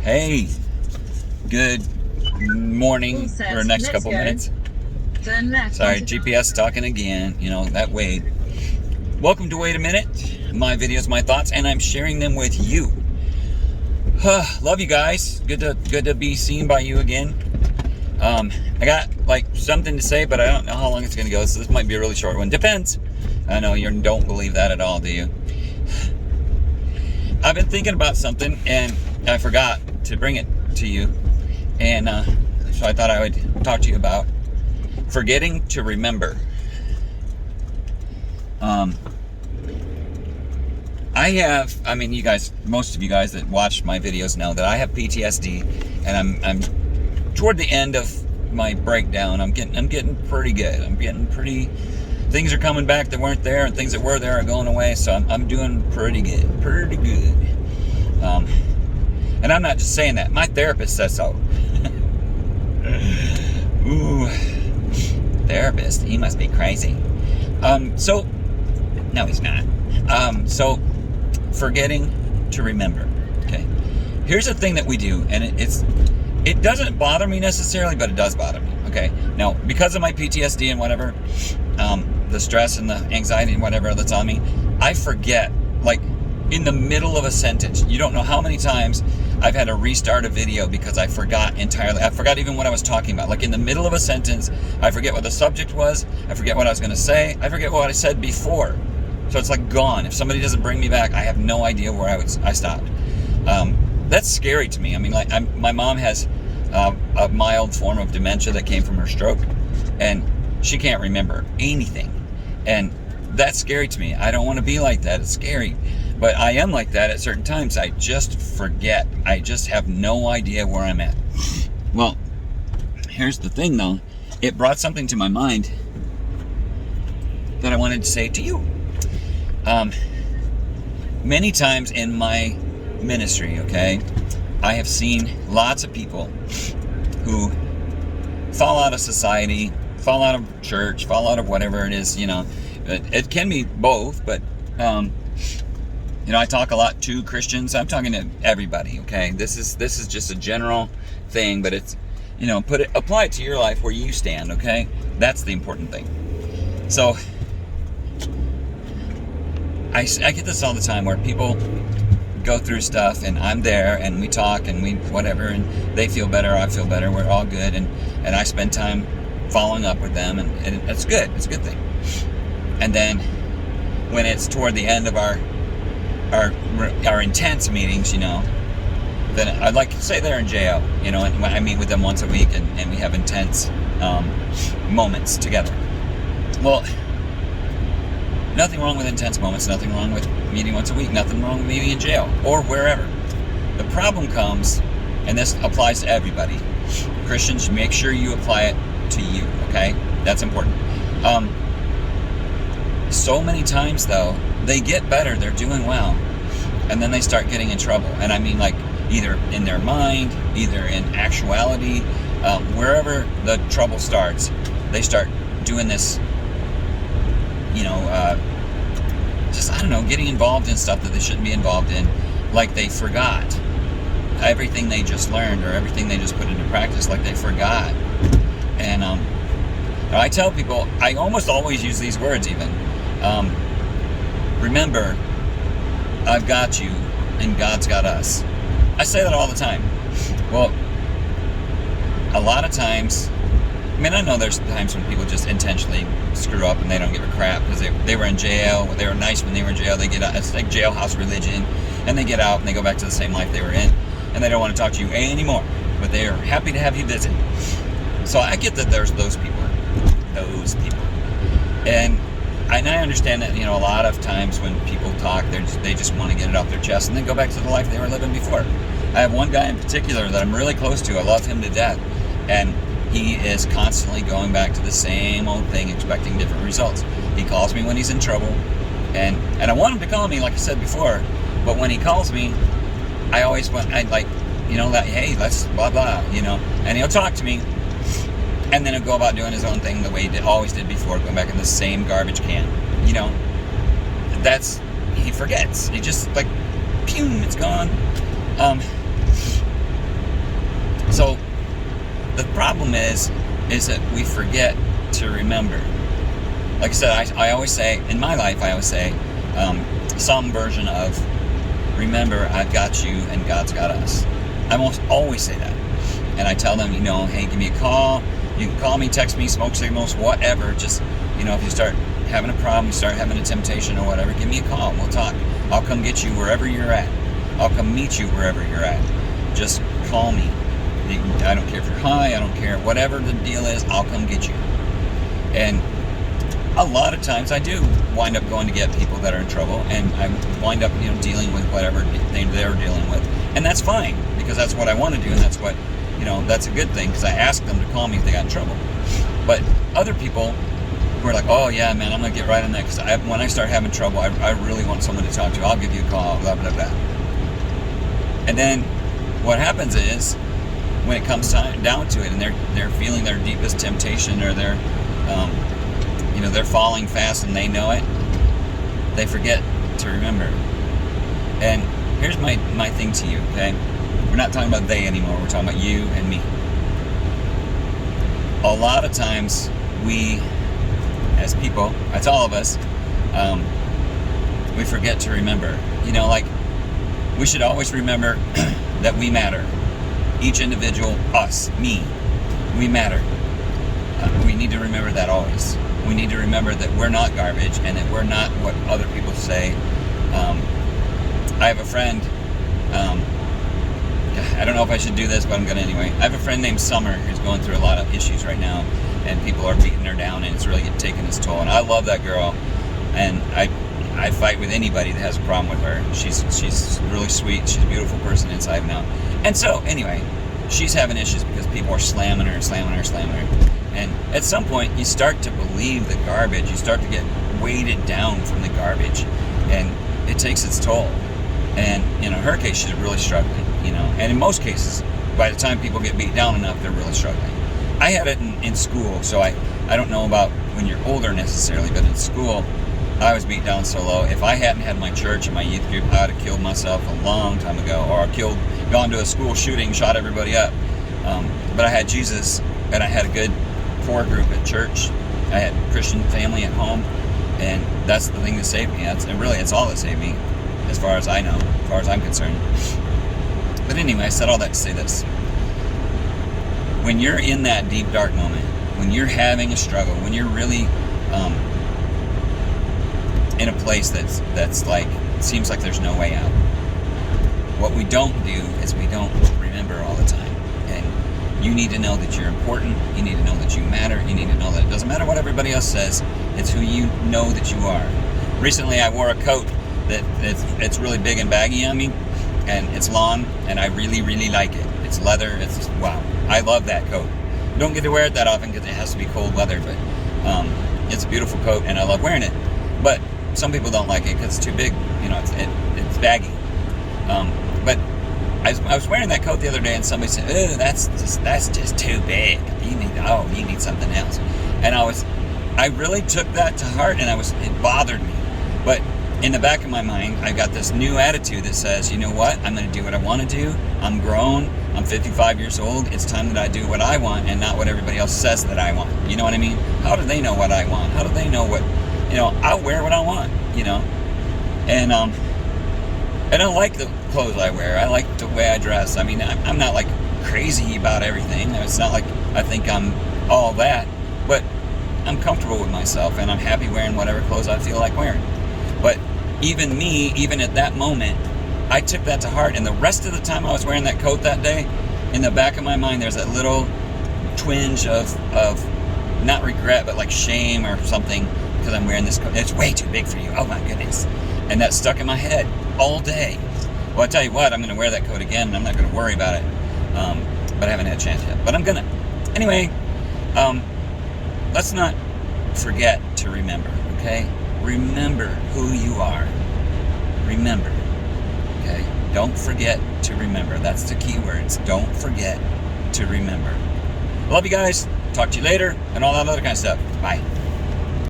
Hey, good morning for the next couple minutes. Turn left. Sorry, GPS talking again. You know, that way. Welcome to Wait a Minute. My videos, my thoughts, and I'm sharing them with you. Love you guys. Good to be seen by you again. I got like something to say, but I don't know how long it's going to go, so this might be a really short one. Depends. I know you don't believe that at all, do you? I've been thinking about something, and I forgot to bring it to you, and so I thought I would talk to you about forgetting to remember. You guys, most of you guys that watch my videos know that I have PTSD, and I'm toward the end of my breakdown. I'm getting pretty good. Things are coming back that weren't there, and things that were there are going away. So I'm doing pretty good. And I'm not just saying that. My therapist says so. Ooh, therapist. He must be crazy. No, he's not. So, forgetting to remember. Okay. Here's the thing that we do, and it doesn't bother me necessarily, but it does bother me. Okay. Now, because of my PTSD and whatever, the stress and the anxiety and whatever that's on me, I forget, like, in the middle of a sentence. You don't know how many times I've had to restart a video because I forgot entirely. I forgot even what I was talking about. Like, in the middle of a sentence, I forget what the subject was. I forget what I was going to say. I forget what I said before. So it's like gone. If somebody doesn't bring me back, I have no idea where I stopped. That's scary to me. I mean, like, my mom has a mild form of dementia that came from her stroke, and she can't remember anything. And that's scary to me. I don't want to be like that. It's scary. But I am like that at certain times. I just forget. I just have no idea where I'm at. Well, here's the thing, though. It brought something to my mind that I wanted to say to you. Many times in my ministry, okay, I have seen lots of people who fall out of society, fall out of church, fall out of whatever it is, you know. It can be both, but I talk a lot to Christians. I'm talking to everybody, okay? This is just a general thing, but it's, apply it to your life where you stand, okay? That's the important thing. So I get this all the time where people go through stuff, and I'm there, and we talk, and we whatever, and they feel better, I feel better, we're all good, and I spend time following up with them, and it's good. It's a good thing. And then when it's toward the end of our intense meetings, then I'd like to say they're in jail, and when I meet with them once a week, and we have intense moments together. Well, nothing wrong with intense moments, nothing wrong with meeting once a week, nothing wrong with meeting in jail or wherever. The problem comes, and this applies to everybody. Christians, make sure you apply it to you, okay? That's important. So many times, though, they get better, they're doing well, and then they start getting in trouble. And I mean, like, either in their mind, either in actuality, wherever the trouble starts, they start doing this, getting involved in stuff that they shouldn't be involved in, like they forgot everything they just learned or everything they just put into practice, like they forgot. And I tell people, I almost always use these words even. Remember, I've got you, and God's got us. I say that all the time. Well, a lot of times, I know there's times when people just intentionally screw up and they don't give a crap because they were in jail. They were nice when they were in jail. They get out. It's like jailhouse religion, and they get out and they go back to the same life they were in, and they don't want to talk to you anymore. But they are happy to have you visit. So I get that there's those people, and I understand that a lot of times when people talk, they just want to get it off their chest and then go back to the life they were living before. I have one guy in particular that I'm really close to. I love him to death, and he is constantly going back to the same old thing, expecting different results. He calls me when he's in trouble, and I want him to call me, like I said before, but when he calls me, I always want, hey, let's blah, blah, and he'll talk to me, and then he'll go about doing his own thing the way he always did before, going back in the same garbage can, That's, he forgets. He just, like, pew, it's gone. is that we forget to remember. Like I said, I always say, in my life, I always say some version of, remember, I've got you and God's got us. I almost always say that. And I tell them, hey, give me a call. You can call me, text me, smoke signals, whatever. Just, if you start having a problem, you start having a temptation or whatever, give me a call. We'll talk. I'll come get you wherever you're at. I'll come meet you wherever you're at. Just call me. I don't care if you're high. I don't care. Whatever the deal is, I'll come get you. And a lot of times I do wind up going to get people that are in trouble, and I wind up, dealing with whatever they're dealing with. And that's fine, because that's what I want to do, and that's what, that's a good thing, because I ask them to call me if they got in trouble. But other people who are like, oh yeah, man, I'm going to get right on that, because when I start having trouble, I really want someone to talk to. I'll give you a call, blah, blah, blah. And then what happens is, when it comes down to it, and they're feeling their deepest temptation, or they're falling fast and they know it, they forget to remember. And here's my thing to you, okay? We're not talking about they anymore. We're talking about you and me. A lot of times we, as people, that's all of us, we forget to remember. Like, we should always remember that we matter. Each individual, us, me, we matter. We need to remember that always. We need to remember that we're not garbage, and that we're not what other people say. I have a friend, I don't know if I should do this, but I'm going to anyway. I have a friend named Summer who's going through a lot of issues right now, and people are beating her down, and it's really taking its toll. And I love that girl, and I fight with anybody that has a problem with her. She's really sweet. She's a beautiful person inside and out. And so, anyway, she's having issues because people are slamming her. And at some point, you start to believe the garbage. You start to get weighted down from the garbage, and it takes its toll. And in her case, she's really struggling, And in most cases, by the time people get beat down enough, they're really struggling. I had it in school, so I don't know about when you're older necessarily, but in school, I was beat down so low. If I hadn't had my church and my youth group, I would have killed myself a long time ago, or gone to a school shooting, shot everybody up. But I had Jesus, and I had a good core group at church. I had a Christian family at home, and that's the thing that saved me. It's all that saved me, as far as I know, as far as I'm concerned. But anyway, I said all that to say this. When you're in that deep, dark moment, when you're having a struggle, when you're really in a place that's like, seems like there's no way out, what we don't do is we don't remember all the time. And you need to know that you're important. You need to know that you matter. You need to know that it doesn't matter what everybody else says. It's who you know that you are. Recently, I wore a coat that it's really big and baggy on me, and it's long, and I really, really like it. It's leather. It's wow. I love that coat. Don't get to wear it that often because it has to be cold weather, but it's a beautiful coat, and I love wearing it. But some people don't like it because it's too big. It's baggy. But I was wearing that coat the other day, and somebody said, "Oh, that's just too big. You need something else." And I really took that to heart, and it bothered me. But in the back of my mind, I got this new attitude that says, you know what? I'm going to do what I want to do. I'm grown. I'm 55 years old. It's time that I do what I want and not what everybody else says that I want. You know what I mean? How do they know what I want? How do they know what, I'll wear what I want, And I don't like the clothes I wear. I like the way I dress. I mean, I'm not like crazy about everything. It's not like I think I'm all that, but I'm comfortable with myself, and I'm happy wearing whatever clothes I feel like wearing. But even at that moment, I took that to heart, and the rest of the time I was wearing that coat that day, in the back of my mind, there's that little twinge of not regret, but like shame or something, because I'm wearing this coat. It's way too big for you. Oh my goodness. And that stuck in my head all day. Well, I tell you what, I'm going to wear that coat again, and I'm not going to worry about it. But I haven't had a chance yet. But I'm going to. Anyway, let's not forget to remember, okay? Remember who you are. Remember, okay? Don't forget to remember. That's the key words. Don't forget to remember. Love you guys. Talk to you later, and all that other kind of stuff. Bye.